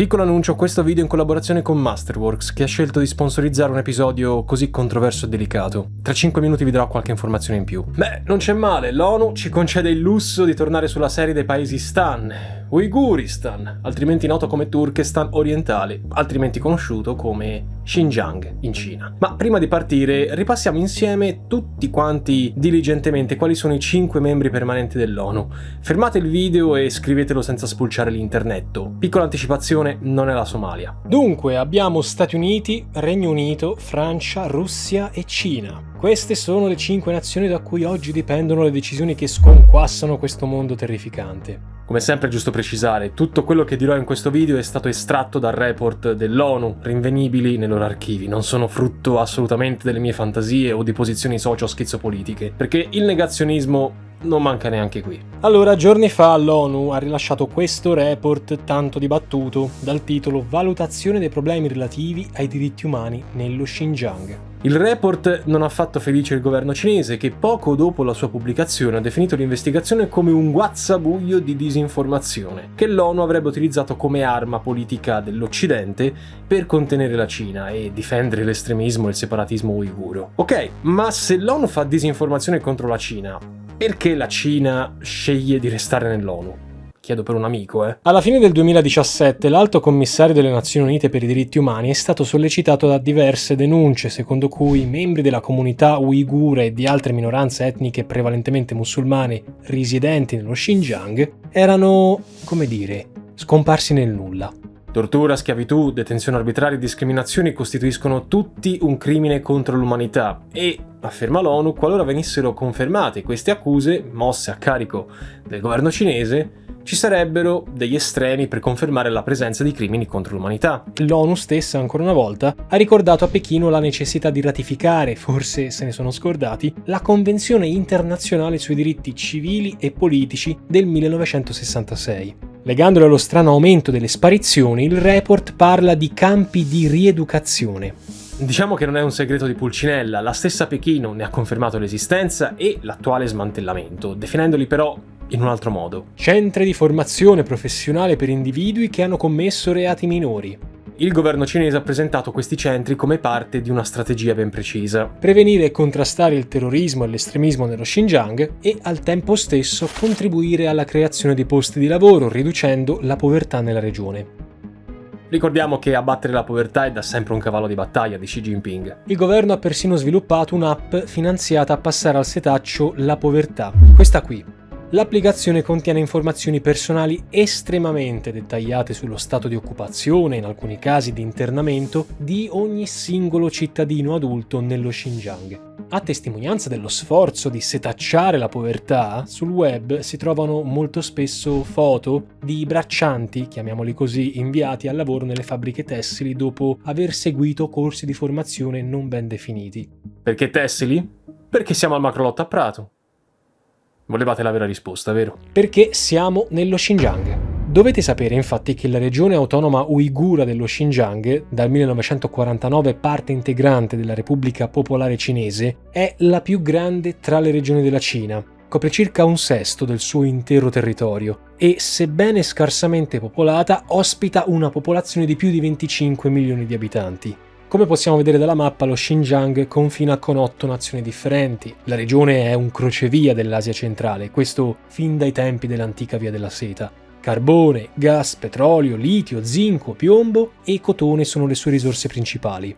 Piccolo annuncio, questo video in collaborazione con Masterworks, che ha scelto di sponsorizzare un episodio così controverso e delicato. Tra 5 minuti vi darò qualche informazione in più. Beh, non c'è male, l'ONU ci concede il lusso di tornare sulla serie dei paesi Stan, Uiguristan, altrimenti noto come Turkestan orientale, altrimenti conosciuto come Xinjiang in Cina. Ma prima di partire, ripassiamo insieme tutti quanti diligentemente quali sono i 5 membri permanenti dell'ONU. Fermate il video e scrivetelo senza spulciare l'internetto. Piccola anticipazione, non è la Somalia. Dunque, abbiamo Stati Uniti, Regno Unito, Francia, Russia e Cina. Queste sono le 5 nazioni da cui oggi dipendono le decisioni che sconquassano questo mondo terrificante. Come sempre è giusto precisare, tutto quello che dirò in questo video è stato estratto dal report dell'ONU, rinvenibili nei loro archivi, non sono frutto assolutamente delle mie fantasie o di posizioni socio-schizopolitiche, perché il negazionismo non manca neanche qui. Allora, giorni fa l'ONU ha rilasciato questo report tanto dibattuto dal titolo Valutazione dei problemi relativi ai diritti umani nello Xinjiang. Il report non ha fatto felice il governo cinese, che poco dopo la sua pubblicazione ha definito l'investigazione come un guazzabuglio di disinformazione che l'ONU avrebbe utilizzato come arma politica dell'Occidente per contenere la Cina e difendere l'estremismo e il separatismo uiguro. Ok, ma se l'ONU fa disinformazione contro la Cina, perché la Cina sceglie di restare nell'ONU? Chiedo per un amico, Alla fine del 2017 l'Alto Commissario delle Nazioni Unite per i diritti umani è stato sollecitato da diverse denunce secondo cui membri della comunità uigura e di altre minoranze etniche prevalentemente musulmane risidenti nello Xinjiang erano, scomparsi nel nulla. Tortura, schiavitù, detenzione arbitraria e discriminazioni costituiscono tutti un crimine contro l'umanità e, afferma l'ONU, qualora venissero confermate queste accuse, mosse a carico del governo cinese, ci sarebbero degli estremi per confermare la presenza di crimini contro l'umanità. L'ONU stessa, ancora una volta, ha ricordato a Pechino la necessità di ratificare, forse se ne sono scordati, la Convenzione internazionale sui diritti civili e politici del 1966. Legandolo allo strano aumento delle sparizioni, il report parla di campi di rieducazione. Diciamo che non è un segreto di Pulcinella, la stessa Pechino ne ha confermato l'esistenza e l'attuale smantellamento, definendoli però in un altro modo. Centri di formazione professionale per individui che hanno commesso reati minori. Il governo cinese ha presentato questi centri come parte di una strategia ben precisa: prevenire e contrastare il terrorismo e l'estremismo nello Xinjiang e al tempo stesso contribuire alla creazione di posti di lavoro, riducendo la povertà nella regione. Ricordiamo che abbattere la povertà è da sempre un cavallo di battaglia di Xi Jinping. Il governo ha persino sviluppato un'app finanziata a passare al setaccio la povertà. Questa qui. L'applicazione contiene informazioni personali estremamente dettagliate sullo stato di occupazione, in alcuni casi di internamento, di ogni singolo cittadino adulto nello Xinjiang. A testimonianza dello sforzo di setacciare la povertà, sul web si trovano molto spesso foto di braccianti, chiamiamoli così, inviati al lavoro nelle fabbriche tessili dopo aver seguito corsi di formazione non ben definiti. Perché tessili? Perché siamo al Macrolotto a Prato. Volevate la vera risposta, vero? Perché siamo nello Xinjiang. Dovete sapere infatti che la regione autonoma uigura dello Xinjiang, dal 1949 parte integrante della Repubblica Popolare Cinese, è la più grande tra le regioni della Cina. Copre circa 1/6 del suo intero territorio e, sebbene scarsamente popolata, ospita una popolazione di più di 25 milioni di abitanti. Come possiamo vedere dalla mappa, lo Xinjiang confina con 8 nazioni differenti. La regione è un crocevia dell'Asia centrale, questo fin dai tempi dell'antica Via della Seta. Carbone, gas, petrolio, litio, zinco, piombo e cotone sono le sue risorse principali.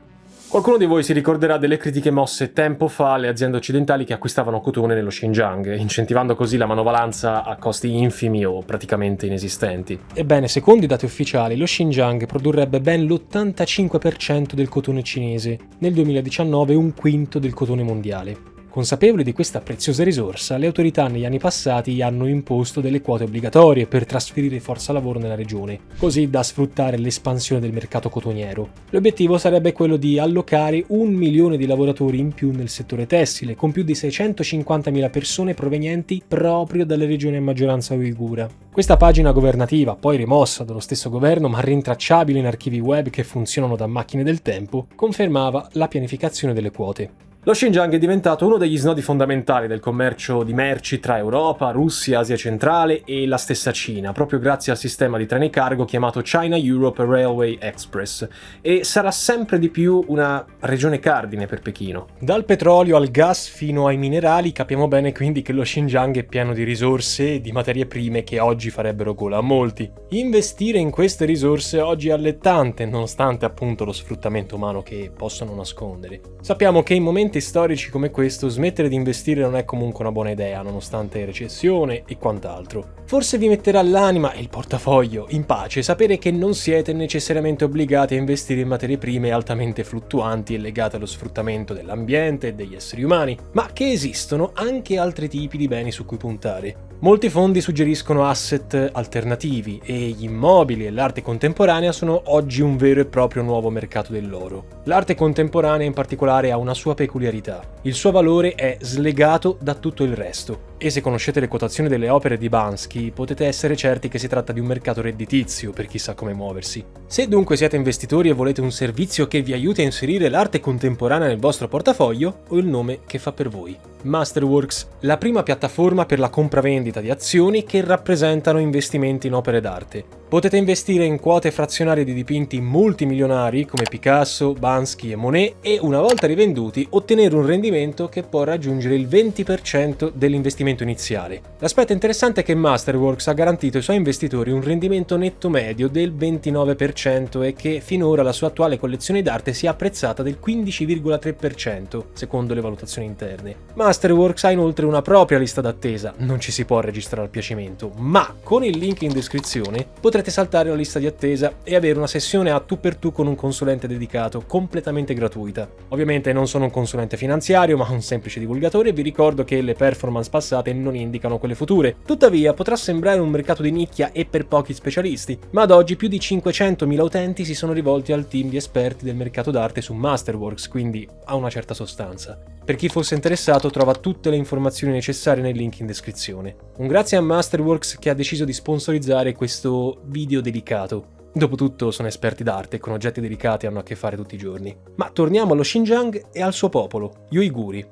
Qualcuno di voi si ricorderà delle critiche mosse tempo fa alle aziende occidentali che acquistavano cotone nello Xinjiang, incentivando così la manovalanza a costi infimi o praticamente inesistenti. Ebbene, secondo i dati ufficiali, lo Xinjiang produrrebbe ben l'85% del cotone cinese, nel 2019 un quinto del cotone mondiale. Consapevoli di questa preziosa risorsa, le autorità negli anni passati hanno imposto delle quote obbligatorie per trasferire forza lavoro nella regione, così da sfruttare l'espansione del mercato cotoniero. L'obiettivo sarebbe quello di allocare 1 milione di lavoratori in più nel settore tessile, con più di 650.000 persone provenienti proprio dalle regioni a maggioranza uigura. Questa pagina governativa, poi rimossa dallo stesso governo ma rintracciabile in archivi web che funzionano da macchine del tempo, confermava la pianificazione delle quote. Lo Xinjiang è diventato uno degli snodi fondamentali del commercio di merci tra Europa, Russia, Asia centrale e la stessa Cina, proprio grazie al sistema di treni cargo chiamato China Europe Railway Express, e sarà sempre di più una regione cardine per Pechino. Dal petrolio al gas fino ai minerali capiamo bene quindi che lo Xinjiang è pieno di risorse e di materie prime che oggi farebbero gola a molti. Investire in queste risorse oggi è allettante, nonostante appunto lo sfruttamento umano che possono nascondere. Sappiamo che in momenti storici come questo smettere di investire non è comunque una buona idea, nonostante recessione e quant'altro. Forse vi metterà l'anima e il portafoglio in pace sapere che non siete necessariamente obbligati a investire in materie prime altamente fluttuanti e legate allo sfruttamento dell'ambiente e degli esseri umani, ma che esistono anche altri tipi di beni su cui puntare. Molti fondi suggeriscono asset alternativi e gli immobili e l'arte contemporanea sono oggi un vero e proprio nuovo mercato dell'oro. L'arte contemporanea in particolare ha una sua peculiarità. Il suo valore è slegato da tutto il resto. E se conoscete le quotazioni delle opere di Banksy, potete essere certi che si tratta di un mercato redditizio per chi sa come muoversi. Se dunque siete investitori e volete un servizio che vi aiuti a inserire l'arte contemporanea nel vostro portafoglio, ho il nome che fa per voi. Masterworks, la prima piattaforma per la compravendita di azioni che rappresentano investimenti in opere d'arte. Potete investire in quote frazionarie di dipinti multimilionari come Picasso, Banksy e Monet e, una volta rivenduti, ottenere un rendimento che può raggiungere il 20% dell'investimento iniziale. L'aspetto interessante è che Masterworks ha garantito ai suoi investitori un rendimento netto medio del 29% e che finora la sua attuale collezione d'arte sia apprezzata del 15,3%, secondo le valutazioni interne. Masterworks ha inoltre una propria lista d'attesa, non ci si può registrare al piacimento, ma con il link in descrizione potrete saltare la lista di attesa e avere una sessione a tu per tu con un consulente dedicato, completamente gratuita. Ovviamente non sono un consulente finanziario, ma un semplice divulgatore e vi ricordo che le performance passate non indicano quelle future. Tuttavia potrà sembrare un mercato di nicchia e per pochi specialisti, ma ad oggi più di 500.000 utenti si sono rivolti al team di esperti del mercato d'arte su Masterworks, quindi ha una certa sostanza. Per chi fosse interessato trova tutte le informazioni necessarie nel link in descrizione. Un grazie a Masterworks che ha deciso di sponsorizzare questo video dedicato. Dopotutto sono esperti d'arte e con oggetti delicati hanno a che fare tutti i giorni. Ma torniamo allo Xinjiang e al suo popolo, gli Uiguri.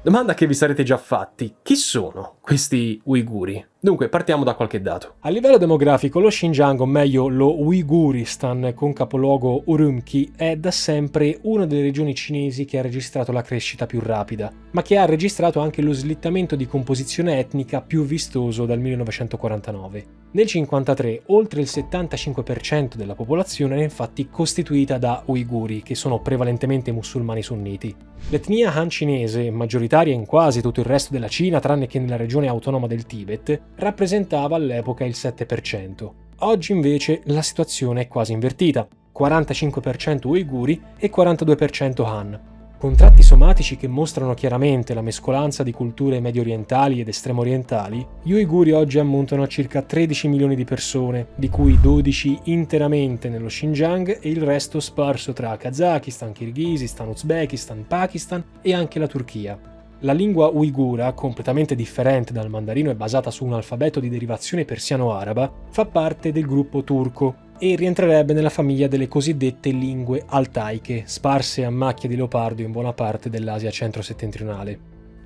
Domanda che vi sarete già fatti: chi sono questi Uiguri? Dunque, partiamo da qualche dato. A livello demografico, lo Xinjiang, o meglio lo Uiguristan con capoluogo Urumqi, è da sempre una delle regioni cinesi che ha registrato la crescita più rapida, ma che ha registrato anche lo slittamento di composizione etnica più vistoso dal 1949. Nel 1953, oltre il 75% della popolazione era infatti costituita da Uiguri, che sono prevalentemente musulmani sunniti. L'etnia Han cinese, maggioritaria in quasi tutto il resto della Cina tranne che nella regione autonoma del Tibet, rappresentava all'epoca il 7%. Oggi invece la situazione è quasi invertita, 45% Uiguri e 42% Han. Con tratti somatici che mostrano chiaramente la mescolanza di culture medio orientali ed estremo orientali, gli Uiguri oggi ammontano a circa 13 milioni di persone, di cui 12 interamente nello Xinjiang e il resto sparso tra Kazakistan, Kirghizistan, Uzbekistan, Pakistan e anche la Turchia. La lingua uigura, completamente differente dal mandarino e basata su un alfabeto di derivazione persiano-araba, fa parte del gruppo turco e rientrerebbe nella famiglia delle cosiddette lingue altaiche, sparse a macchia di leopardo in buona parte dell'Asia centro-settentrionale.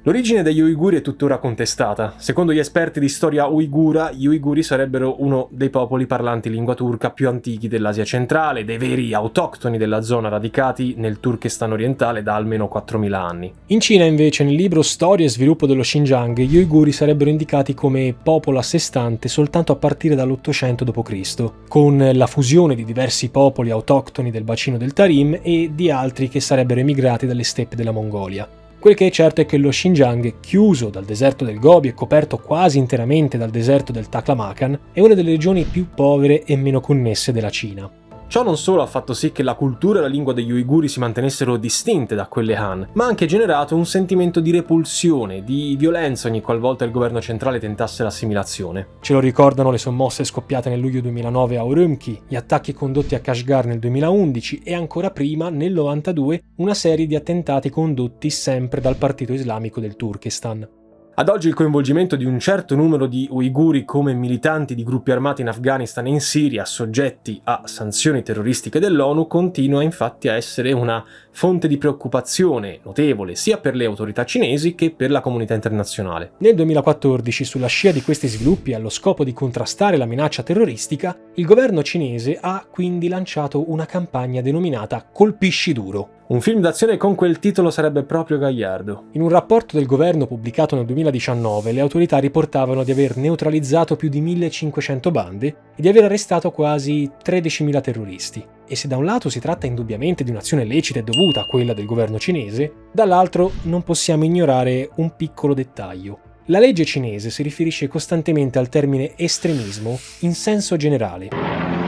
L'origine degli Uiguri è tuttora contestata. Secondo gli esperti di storia uigura, gli Uiguri sarebbero uno dei popoli parlanti lingua turca più antichi dell'Asia centrale, dei veri autoctoni della zona radicati nel Turkestan orientale da almeno 4.000 anni. In Cina, invece, nel libro Storia e sviluppo dello Xinjiang, gli Uiguri sarebbero indicati come popolo a sé stante soltanto a partire dall'800 d.C., con la fusione di diversi popoli autoctoni del bacino del Tarim e di altri che sarebbero emigrati dalle steppe della Mongolia. Quel che è certo è che lo Xinjiang, chiuso dal deserto del Gobi e coperto quasi interamente dal deserto del Taklamakan, è una delle regioni più povere e meno connesse della Cina. Ciò non solo ha fatto sì che la cultura e la lingua degli Uiguri si mantenessero distinte da quelle Han, ma ha anche generato un sentimento di repulsione, di violenza ogni qualvolta il governo centrale tentasse l'assimilazione. Ce lo ricordano le sommosse scoppiate nel luglio 2009 a Urumqi, gli attacchi condotti a Kashgar nel 2011 e ancora prima, nel 92, una serie di attentati condotti sempre dal partito islamico del Turkestan. Ad oggi il coinvolgimento di un certo numero di uiguri come militanti di gruppi armati in Afghanistan e in Siria soggetti a sanzioni terroristiche dell'ONU continua infatti a essere una fonte di preoccupazione notevole sia per le autorità cinesi che per la comunità internazionale. Nel 2014, sulla scia di questi sviluppi allo scopo di contrastare la minaccia terroristica, il governo cinese ha quindi lanciato una campagna denominata Colpisci duro. Un film d'azione con quel titolo sarebbe proprio gagliardo. In un rapporto del governo pubblicato nel 2019, le autorità riportavano di aver neutralizzato più di 1500 bande e di aver arrestato quasi 13.000 terroristi. E se da un lato si tratta indubbiamente di un'azione lecita e dovuta a quella del governo cinese, dall'altro non possiamo ignorare un piccolo dettaglio. La legge cinese si riferisce costantemente al termine estremismo in senso generale.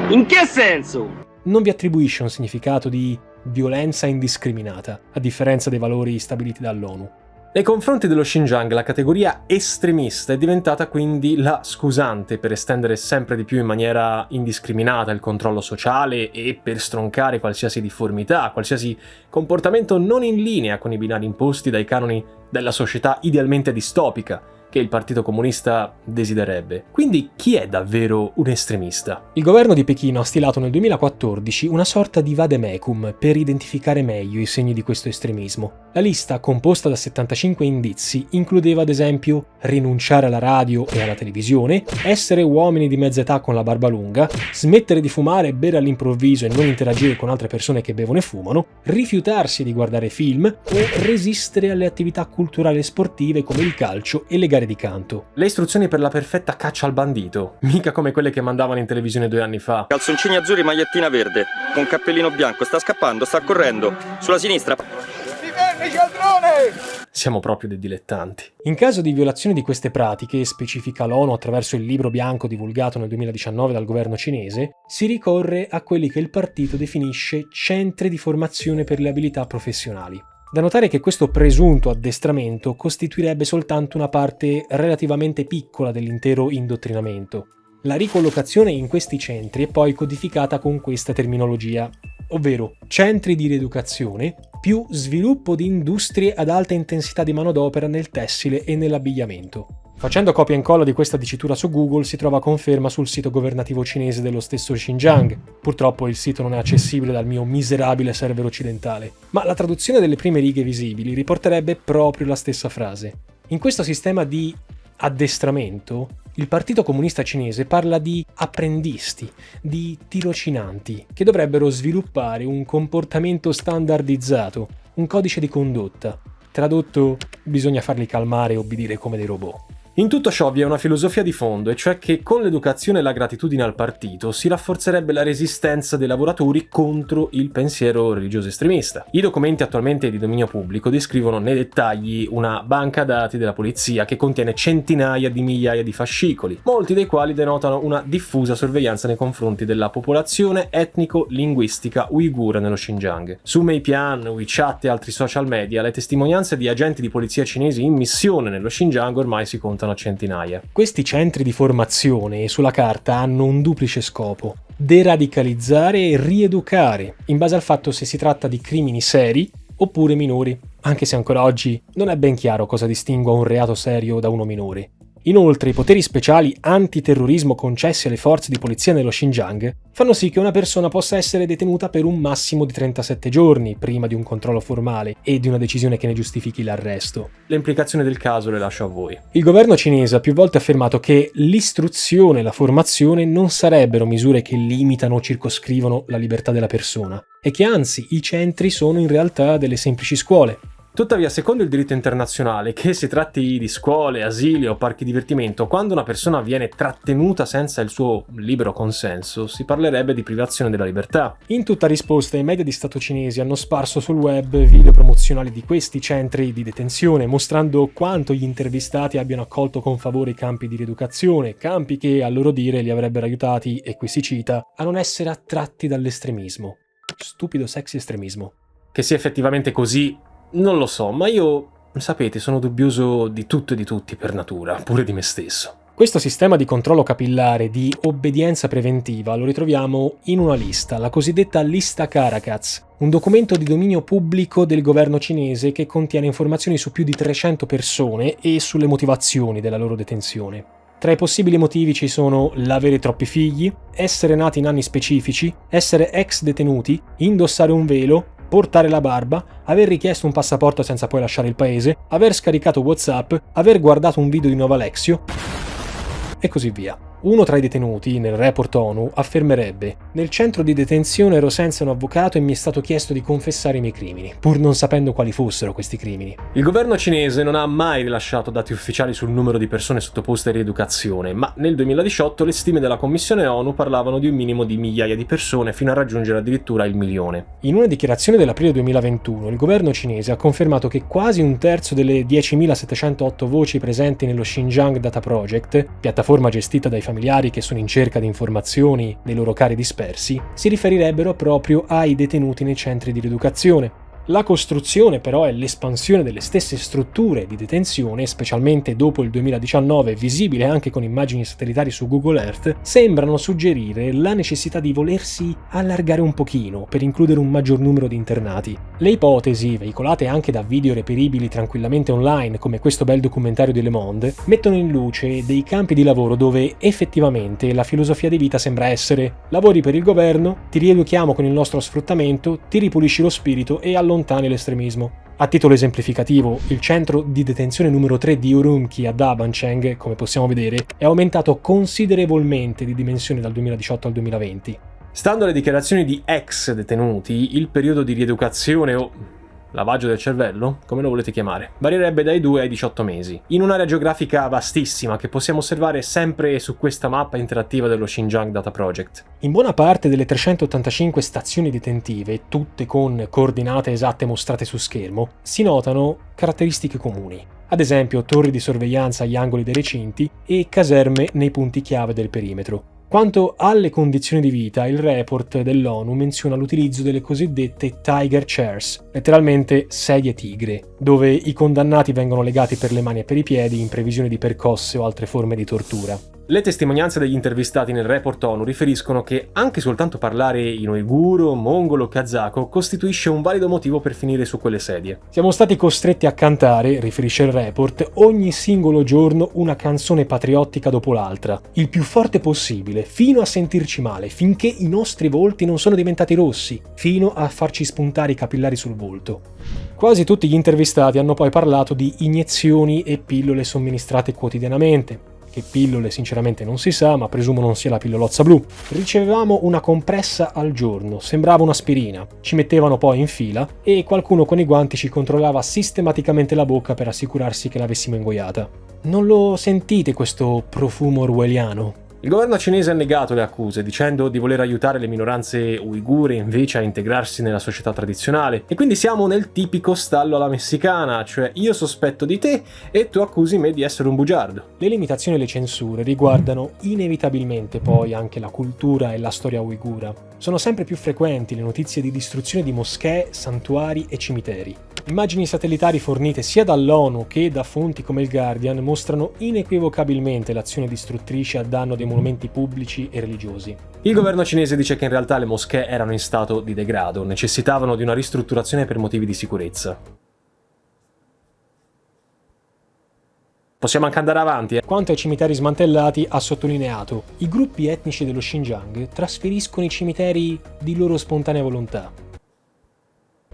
In che senso? Non vi attribuisce un significato di violenza indiscriminata, a differenza dei valori stabiliti dall'ONU. Nei confronti dello Xinjiang la categoria estremista è diventata quindi la scusante per estendere sempre di più in maniera indiscriminata il controllo sociale e per stroncare qualsiasi difformità, qualsiasi comportamento non in linea con i binari imposti dai canoni della società idealmente distopica che il Partito Comunista desidererebbe. Quindi chi è davvero un estremista? Il governo di Pechino ha stilato nel 2014 una sorta di vademecum per identificare meglio i segni di questo estremismo. La lista, composta da 75 indizi, includeva ad esempio rinunciare alla radio e alla televisione, essere uomini di mezza età con la barba lunga, smettere di fumare e bere all'improvviso e non interagire con altre persone che bevono e fumano, rifiutarsi di guardare film o resistere alle attività culturali e sportive come il calcio e le gare di canto. Le istruzioni per la perfetta caccia al bandito, mica come quelle che mandavano in televisione 2 anni fa. Calzoncini azzurri, magliettina verde, con cappellino bianco, sta scappando, sta correndo, sulla sinistra. Siamo proprio dei dilettanti. In caso di violazione di queste pratiche, specifica l'ONU attraverso il libro bianco divulgato nel 2019 dal governo cinese, si ricorre a quelli che il partito definisce centri di formazione per le abilità professionali. Da notare che questo presunto addestramento costituirebbe soltanto una parte relativamente piccola dell'intero indottrinamento. La ricollocazione in questi centri è poi codificata con questa terminologia, ovvero centri di rieducazione più sviluppo di industrie ad alta intensità di manodopera nel tessile e nell'abbigliamento. Facendo copia e incolla di questa dicitura su Google si trova conferma sul sito governativo cinese dello stesso Xinjiang. Purtroppo il sito non è accessibile dal mio miserabile server occidentale, ma la traduzione delle prime righe visibili riporterebbe proprio la stessa frase. In questo sistema di addestramento, il Partito Comunista Cinese parla di apprendisti, di tirocinanti, che dovrebbero sviluppare un comportamento standardizzato, un codice di condotta. Tradotto, bisogna farli calmare e obbedire come dei robot. In tutto ciò vi è una filosofia di fondo, e cioè che con l'educazione e la gratitudine al partito si rafforzerebbe la resistenza dei lavoratori contro il pensiero religioso estremista. I documenti attualmente di dominio pubblico descrivono nei dettagli una banca dati della polizia che contiene centinaia di migliaia di fascicoli, molti dei quali denotano una diffusa sorveglianza nei confronti della popolazione etnico-linguistica uigura nello Xinjiang. Su Meipian, WeChat e altri social media, le testimonianze di agenti di polizia cinesi in missione nello Xinjiang ormai si contano a centinaia. Questi centri di formazione sulla carta hanno un duplice scopo: deradicalizzare e rieducare, in base al fatto se si tratta di crimini seri oppure minori, anche se ancora oggi non è ben chiaro cosa distingua un reato serio da uno minore. Inoltre, i poteri speciali antiterrorismo concessi alle forze di polizia nello Xinjiang fanno sì che una persona possa essere detenuta per un massimo di 37 giorni prima di un controllo formale e di una decisione che ne giustifichi l'arresto. Le implicazioni del caso le lascio a voi. Il governo cinese ha più volte affermato che l'istruzione e la formazione non sarebbero misure che limitano o circoscrivono la libertà della persona, e che anzi i centri sono in realtà delle semplici scuole. Tuttavia, secondo il diritto internazionale, che si tratti di scuole, asili o parchi divertimento, quando una persona viene trattenuta senza il suo libero consenso, si parlerebbe di privazione della libertà. In tutta risposta, i media di Stato cinesi hanno sparso sul web video promozionali di questi centri di detenzione, mostrando quanto gli intervistati abbiano accolto con favore i campi di rieducazione, campi che, a loro dire, li avrebbero aiutati, e qui si cita, a non essere attratti dall'estremismo. Stupido sexy estremismo. Che sia effettivamente così non lo so, ma io, sapete, sono dubbioso di tutto e di tutti per natura, pure di me stesso. Questo sistema di controllo capillare di obbedienza preventiva lo ritroviamo in una lista, la cosiddetta lista Caracas, un documento di dominio pubblico del governo cinese che contiene informazioni su più di 300 persone e sulle motivazioni della loro detenzione. Tra i possibili motivi ci sono l'avere troppi figli, essere nati in anni specifici, essere ex detenuti, indossare un velo, portare la barba, aver richiesto un passaporto senza poi lasciare il paese, aver scaricato WhatsApp, aver guardato un video di Nova Alexio e così via. Uno tra i detenuti, nel report ONU, affermerebbe: nel centro di detenzione ero senza un avvocato e mi è stato chiesto di confessare i miei crimini, pur non sapendo quali fossero questi crimini. Il governo cinese non ha mai rilasciato dati ufficiali sul numero di persone sottoposte a rieducazione, ma nel 2018 le stime della Commissione ONU parlavano di un minimo di migliaia di persone fino a raggiungere addirittura il 1.000.000. In una dichiarazione dell'aprile 2021, il governo cinese ha confermato che quasi un terzo delle 10.708 voci presenti nello Xinjiang Data Project, piattaforma gestita dai familiari che sono in cerca di informazioni dei loro cari dispersi, si riferirebbero proprio ai detenuti nei centri di rieducazione. La costruzione però e l'espansione delle stesse strutture di detenzione, specialmente dopo il 2019, visibile anche con immagini satellitari su Google Earth, sembrano suggerire la necessità di volersi allargare un pochino per includere un maggior numero di internati. Le ipotesi, veicolate anche da video reperibili tranquillamente online, come questo bel documentario di Le Monde, mettono in luce dei campi di lavoro dove effettivamente la filosofia di vita sembra essere: lavori per il governo, ti rieduchiamo con il nostro sfruttamento, ti ripulisci lo spirito e allontani l'estremismo. A titolo esemplificativo, il centro di detenzione numero 3 di Urumqi a Dabancheng, come possiamo vedere, è aumentato considerevolmente di dimensioni dal 2018 al 2020. Stando alle dichiarazioni di ex detenuti, il periodo di rieducazione o lavaggio del cervello, come lo volete chiamare, varierebbe dai 2 ai 18 mesi, in un'area geografica vastissima che possiamo osservare sempre su questa mappa interattiva dello Xinjiang Data Project. In buona parte delle 385 stazioni detentive, tutte con coordinate esatte mostrate su schermo, si notano caratteristiche comuni. Ad esempio torri di sorveglianza agli angoli dei recinti e caserme nei punti chiave del perimetro. Quanto alle condizioni di vita, il report dell'ONU menziona l'utilizzo delle cosiddette Tiger Chairs, letteralmente sedie tigre, dove i condannati vengono legati per le mani e per i piedi in previsione di percosse o altre forme di tortura. Le testimonianze degli intervistati nel report ONU riferiscono che anche soltanto parlare in uiguro, mongolo o kazako costituisce un valido motivo per finire su quelle sedie. Siamo stati costretti a cantare, riferisce il report, ogni singolo giorno una canzone patriottica dopo l'altra, il più forte possibile, fino a sentirci male, finché i nostri volti non sono diventati rossi, fino a farci spuntare i capillari sul volto. Quasi tutti gli intervistati hanno poi parlato di iniezioni e pillole somministrate quotidianamente. Che pillole sinceramente non si sa, ma presumo non sia la pillolozza blu. Ricevevamo una compressa al giorno, sembrava un'aspirina, ci mettevano poi in fila e qualcuno con i guanti ci controllava sistematicamente la bocca per assicurarsi che l'avessimo ingoiata. Non lo sentite questo profumo orwelliano? Il governo cinese ha negato le accuse, dicendo di voler aiutare le minoranze uigure invece a integrarsi nella società tradizionale. E quindi siamo nel tipico stallo alla messicana, cioè io sospetto di te e tu accusi me di essere un bugiardo. Le limitazioni e le censure riguardano inevitabilmente poi anche la cultura e la storia uigura. Sono sempre più frequenti le notizie di distruzione di moschee, santuari e cimiteri. Immagini satellitari fornite sia dall'ONU che da fonti come il Guardian mostrano inequivocabilmente l'azione distruttrice a danno dei monumenti pubblici e religiosi. Il governo cinese dice che in realtà le moschee erano in stato di degrado, necessitavano di una ristrutturazione per motivi di sicurezza. Possiamo anche andare avanti. Quanto ai cimiteri smantellati, ha sottolineato: i gruppi etnici dello Xinjiang trasferiscono i cimiteri di loro spontanea volontà.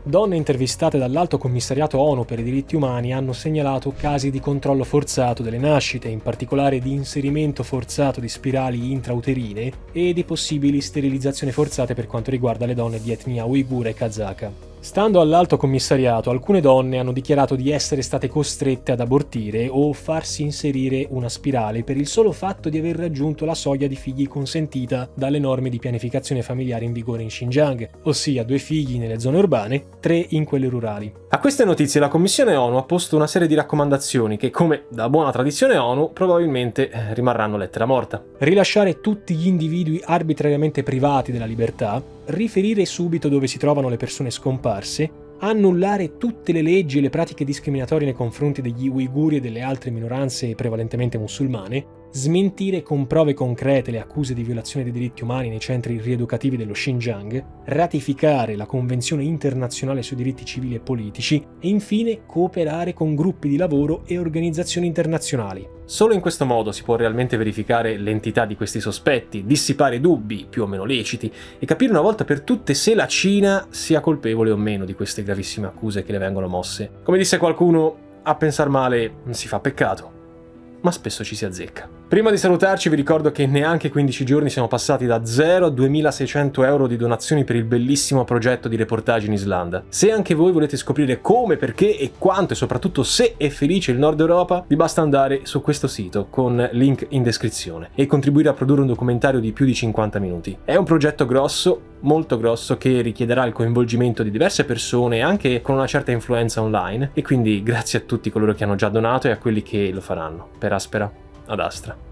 Donne intervistate dall'Alto Commissariato ONU per i diritti umani hanno segnalato casi di controllo forzato delle nascite, in particolare di inserimento forzato di spirali intrauterine e di possibili sterilizzazioni forzate per quanto riguarda le donne di etnia uigura e kazaka. Stando all'Alto Commissariato, alcune donne hanno dichiarato di essere state costrette ad abortire o farsi inserire una spirale per il solo fatto di aver raggiunto la soglia di figli consentita dalle norme di pianificazione familiare in vigore in Xinjiang, ossia 2 figli nelle zone urbane, 3 in quelle rurali. A queste notizie la Commissione ONU ha posto una serie di raccomandazioni che, come da buona tradizione ONU, probabilmente rimarranno lettera morta. Rilasciare tutti gli individui arbitrariamente privati della libertà, riferire subito dove si trovano le persone scomparse, annullare tutte le leggi e le pratiche discriminatorie nei confronti degli uiguri e delle altre minoranze prevalentemente musulmane, smentire con prove concrete le accuse di violazione dei diritti umani nei centri rieducativi dello Xinjiang, ratificare la Convenzione internazionale sui diritti civili e politici e infine cooperare con gruppi di lavoro e organizzazioni internazionali. Solo in questo modo si può realmente verificare l'entità di questi sospetti, dissipare dubbi più o meno leciti e capire una volta per tutte se la Cina sia colpevole o meno di queste gravissime accuse che le vengono mosse. Come disse qualcuno, a pensar male non si fa peccato, ma spesso ci si azzecca. Prima di salutarci vi ricordo che in neanche 15 giorni siamo passati da 0 a 2.600 euro di donazioni per il bellissimo progetto di reportage in Islanda. Se anche voi volete scoprire come, perché e quanto e soprattutto se è felice il Nord Europa, vi basta andare su questo sito con link in descrizione e contribuire a produrre un documentario di più di 50 minuti. È un progetto grosso, molto grosso, che richiederà il coinvolgimento di diverse persone anche con una certa influenza online e quindi grazie a tutti coloro che hanno già donato e a quelli che lo faranno. Per Aspera ad Astra.